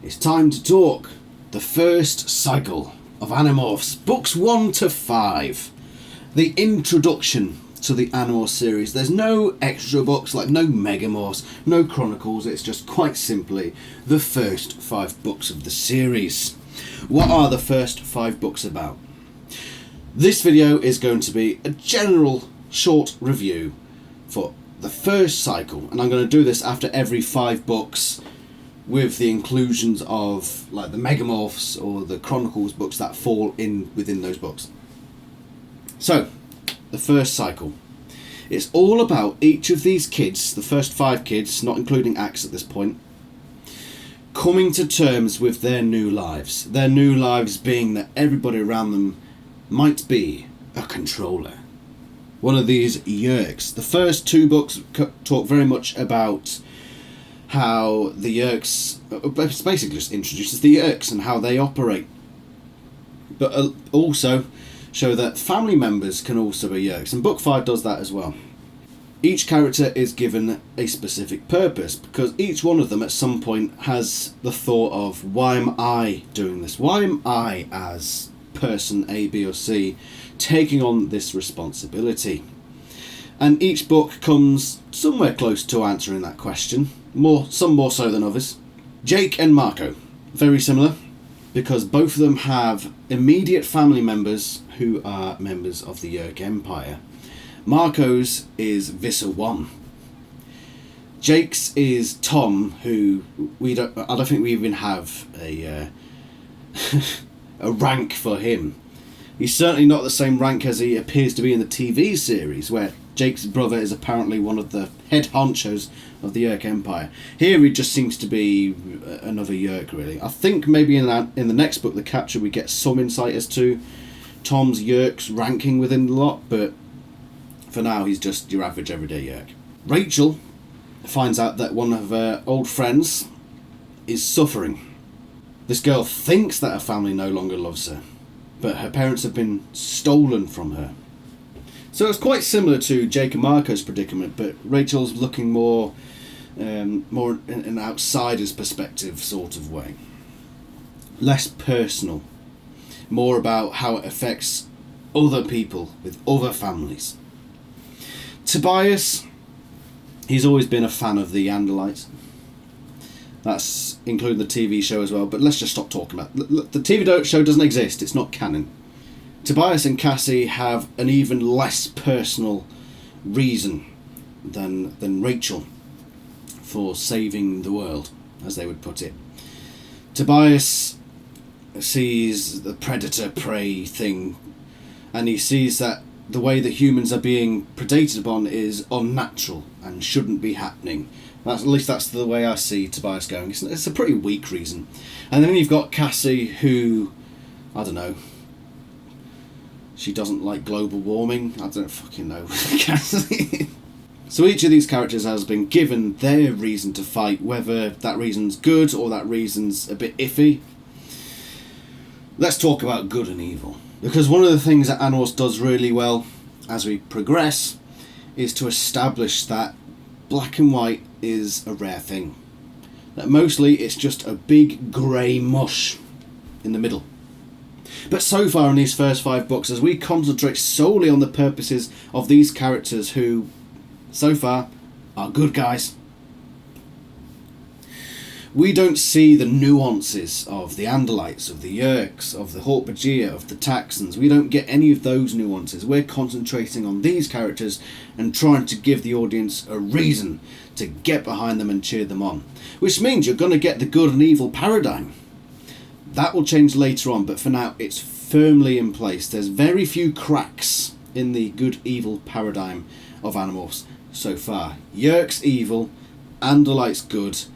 It's time to talk the first cycle of Animorphs, books 1 to 5. The introduction to the Animorphs series. There's no extra books, like no Megamorphs, no Chronicles. It's just quite simply the first 5 books of the series. What are the first 5 books about? This video is going to be a general short review for the first cycle, and I'm going to do this after every 5 books, with the inclusions of like the Megamorphs or the Chronicles books that fall in within those books. So, the first cycle. It's all about each of these kids, the first 5 kids, not including Axe at this point, coming to terms with their new lives. Their new lives being that everybody around them might be a controller. One of these Yeerks. The first 2 books talk very much about how the Yeerks, it's basically just introduces the Yeerks and how they operate, but also show that family members can also be Yeerks, and book 5 does that as well. Each character is given a specific purpose, because each one of them at some point has the thought of, why am I doing this? Why am I, as person A, B or C, taking on this responsibility? And each book comes somewhere close to answering that question. Some more so than others. Jake and Marco, very similar, because both of them have immediate family members who are members of the Yeerk Empire. Marco's is Visser 1. Jake's is Tom, who I don't think we even have a a rank for him. He's certainly not the same rank as he appears to be in the TV series, where Jake's brother is apparently one of the head honchos of the Yeerk Empire. Here he just seems to be another Yeerk, really. I think maybe in the next book, The Capture, we get some insight as to Tom's Yeerk's ranking within the lot, but for now he's just your average everyday Yeerk. Rachel finds out that one of her old friends is suffering. This girl thinks that her family no longer loves her, but her parents have been stolen from her. So it's quite similar to Jake and Marco's predicament, but Rachel's looking more in an outsider's perspective sort of way. Less personal. More about how it affects other people with other families. Tobias, he's always been a fan of the Andalites. That's including the TV show as well, but let's just stop talking about it. The TV show doesn't exist, it's not canon. Tobias and Cassie have an even less personal reason than Rachel for saving the world, as they would put it. Tobias sees the predator-prey thing, and he sees that the way that humans are being predated upon is unnatural and shouldn't be happening. At least that's the way I see Tobias going. It's a pretty weak reason. And then you've got Cassie, who, I don't know, she doesn't like global warming. I don't fucking know. Cassie. So each of these characters has been given their reason to fight, whether that reason's good or that reason's a bit iffy. Let's talk about good and evil. Because one of the things that Animorphs does really well as we progress is to establish that black and white is a rare thing. That mostly it's just a big grey mush in the middle. But so far in these first 5 books, as we concentrate solely on the purposes of these characters who, so far, are good guys, we don't see the nuances of the Andalites, of the Yeerks, of the Hork-Bajir, of the Taxxons. We don't get any of those nuances. We're concentrating on these characters and trying to give the audience a reason to get behind them and cheer them on. Which means you're going to get the good and evil paradigm. That will change later on, but for now it's firmly in place. There's very few cracks in the good-evil paradigm of Animorphs so far. Yeerks evil, Andalites good,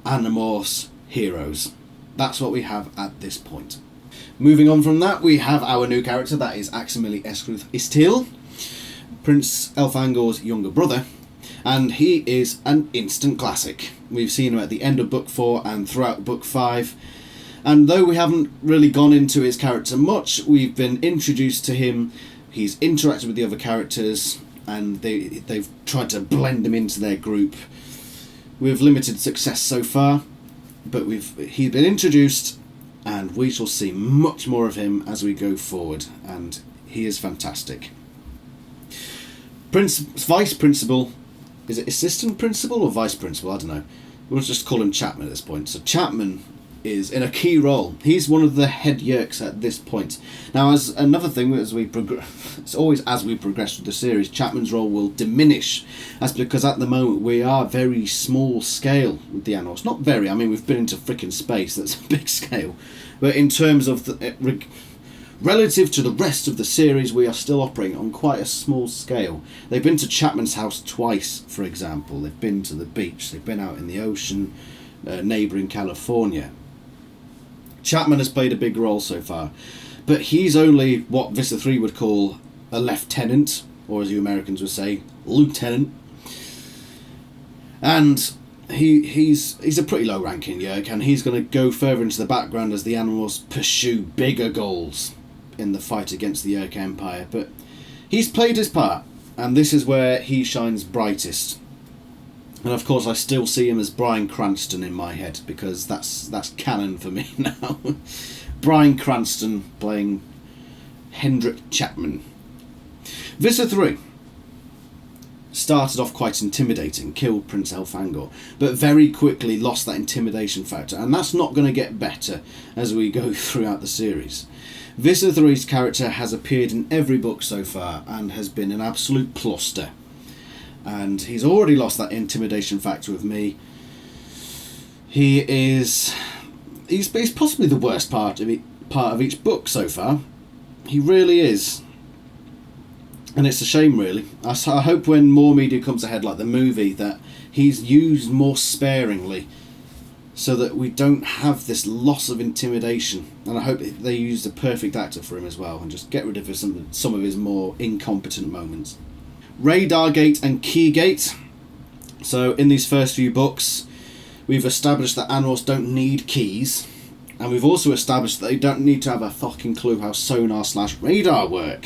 Animorphs heroes. That's what we have at this point. Moving on from that, we have our new character, that is Aximili Escruth Istil, Prince Elfangor's younger brother, and he is an instant classic. We've seen him at the end of book 4 and throughout book 5. And though we haven't really gone into his character much, we've been introduced to him, he's interacted with the other characters, and they've tried to blend him into their group. With limited success so far. but he's been introduced, and we shall see much more of him as we go forward, and he is fantastic. Vice Principal, is it Assistant Principal or Vice Principal? I don't know. We'll just call him Chapman at this point. So Chapman is in a key role. He's one of the head yerks at this point. Now, as another thing, as we it's always as we progress through the series, Chapman's role will diminish. That's because at the moment we are very small scale with the Animorphs. Not very. I mean, we've been into freaking space. That's a big scale. But in terms of relative to the rest of the series, we are still operating on quite a small scale. They've been to Chapman's house twice, for example. They've been to the beach. They've been out in the ocean, neighbouring California. Chapman has played a big role so far, but he's only what Vista 3 would call a lieutenant, or as you Americans would say, lieutenant. And he's a pretty low-ranking yerk, and he's going to go further into the background as the Animorphs pursue bigger goals in the fight against the Yerk Empire. But he's played his part, and this is where he shines brightest. And of course, I still see him as Bryan Cranston in my head, because that's canon for me now. Bryan Cranston playing Hendrik Chapman. Vista 3 started off quite intimidating, killed Prince Elfangor, but very quickly lost that intimidation factor, and that's not going to get better as we go throughout the series. Vista 3's character has appeared in every book so far and has been an absolute cluster. And he's already lost that intimidation factor with me. He's possibly the worst part of each book so far. He really is. And it's a shame, really. I hope when more media comes ahead, like the movie, that he's used more sparingly so that we don't have this loss of intimidation. And I hope they use the perfect actor for him as well and just get rid of some of his more incompetent moments. Radar Gate and Key Gate. So in these first few books, we've established that Animorphs don't need keys, and we've also established that they don't need to have a fucking clue how sonar/radar work.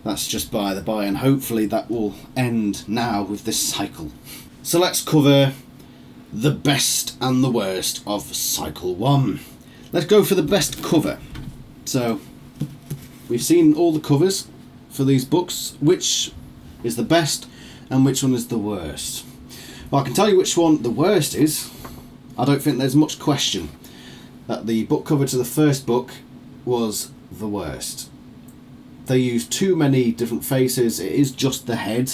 That's just by the by, and hopefully that will end now with this cycle. So let's cover the best and the worst of Cycle 1. Let's go for the best cover. So we've seen all the covers for these books. Which is the best and which one is the worst? Well, I can tell you which one the worst is. I don't think there's much question that the book cover to the first book was the worst. They use too many different faces. It is just the head.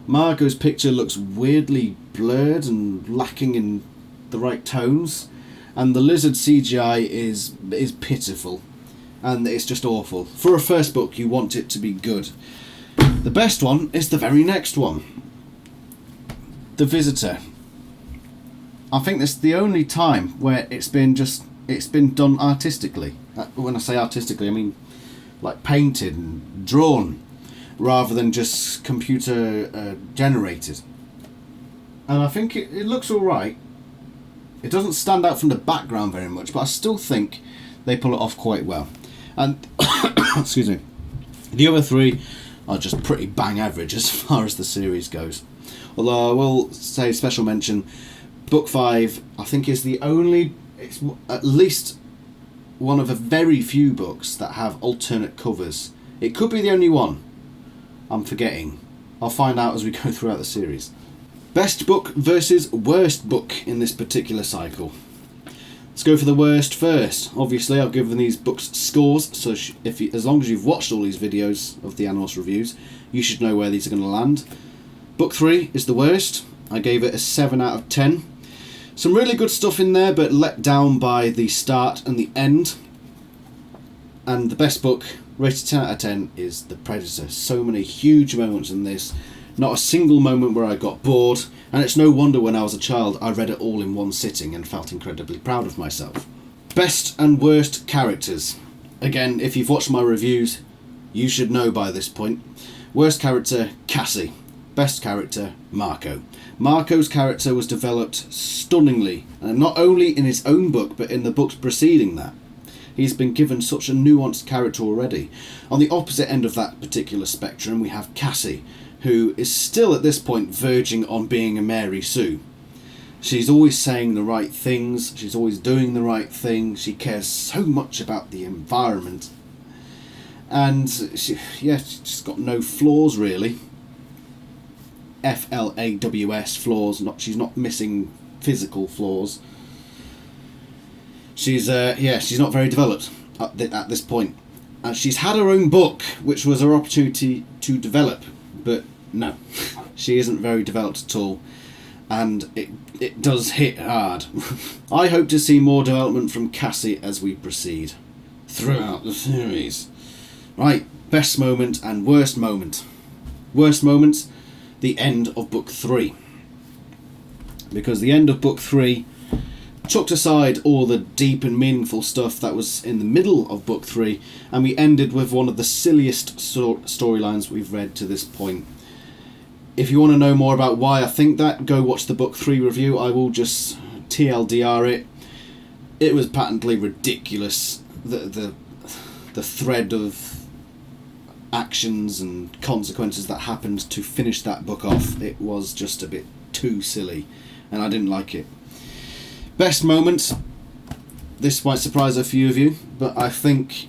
Margot's picture looks weirdly blurred and lacking in the right tones, and the lizard CGI is pitiful, and it's just awful. For a first book, you want it to be good. The best one is the very next one, The Visitor. I think this is the only time where it's been done artistically. When I say artistically, I mean like painted and drawn, rather than just computer generated. And I think it looks alright. It doesn't stand out from the background very much, but I still think they pull it off quite well. And excuse me, the other three are just pretty bang average as far as the series goes. Although I will say special mention, book 5 I think is it's at least one of a very few books that have alternate covers. It could be the only one I'm forgetting. I'll find out as we go throughout the series. Best book versus worst book in this particular cycle. Let's go for the worst first. Obviously, I've given these books scores, so as long as you've watched all these videos of the Animorphs reviews, you should know where these are going to land. Book 3 is the worst. I gave it a 7 out of 10. Some really good stuff in there, but let down by the start and the end. And the best book, rated 10 out of 10, is The Predator. So many huge moments in this. Not a single moment where I got bored, and it's no wonder when I was a child I read it all in one sitting and felt incredibly proud of myself. Best and worst characters. Again, if you've watched my reviews, you should know by this point. Worst character, Cassie. Best character, Marco. Marco's character was developed stunningly, and not only in his own book, but in the books preceding that. He's been given such a nuanced character already. On the opposite end of that particular spectrum, we have Cassie, who is still at this point verging on being a Mary Sue. She's always saying the right things, she's always doing the right thing, she cares so much about the environment. And she's got no flaws really. FLAWS, flaws. She's not missing physical flaws. She's not very developed at this point. And she's had her own book, which was her opportunity to develop, but no, she isn't very developed at all, and it does hit hard. I hope to see more development from Cassie as we proceed throughout the series. Right, best moment and worst moment. Worst moment, the end of book 3. Because the end of book 3 chucked aside all the deep and meaningful stuff that was in the middle of book 3, and we ended with one of the silliest storylines we've read to this point. If you want to know more about why I think that, go watch the book 3 review. I will just TLDR it. It was patently ridiculous. The thread of actions and consequences that happened to finish that book off, it was just a bit too silly, and I didn't like it. Best moment, this might surprise a few of you, but I think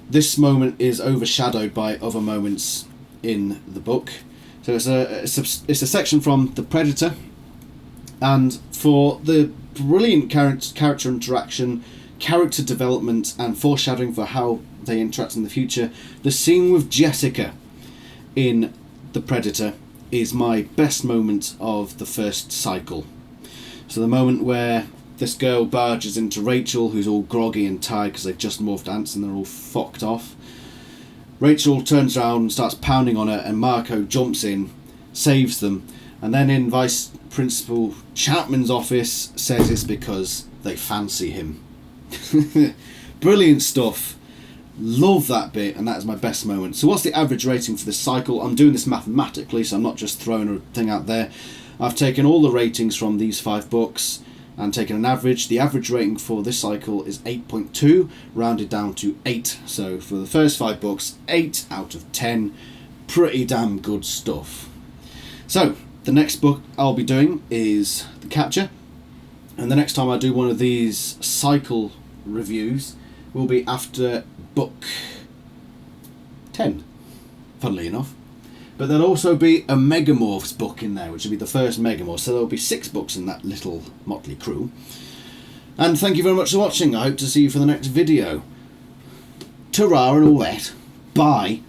this moment is overshadowed by other moments in the book. So it's a section from The Predator, and for the brilliant character interaction, character development, and foreshadowing for how they interact in the future, the scene with Jessica in The Predator is my best moment of the first cycle. So the moment where this girl barges into Rachel, who's all groggy and tired because they've just morphed ants and they're all fucked off. Rachel turns around and starts pounding on her, and Marco jumps in, saves them, and then in Vice Principal Chapman's office says it's because they fancy him. Brilliant stuff. Love that bit, and that is my best moment. So what's the average rating for this cycle? I'm doing this mathematically, so I'm not just throwing a thing out there. I've taken all the ratings from these 5 books and taken an average. The average rating for this cycle is 8.2, rounded down to 8. So for the first 5 books, 8 out of 10. Pretty damn good stuff. So the next book I'll be doing is The Capture, and the next time I do one of these cycle reviews will be after book 10, funnily enough. But there'll also be a Megamorphs book in there, which will be the first Megamorph. So there'll be 6 books in that little motley crew. And thank you very much for watching. I hope to see you for the next video. Ta-ra and all that. Bye.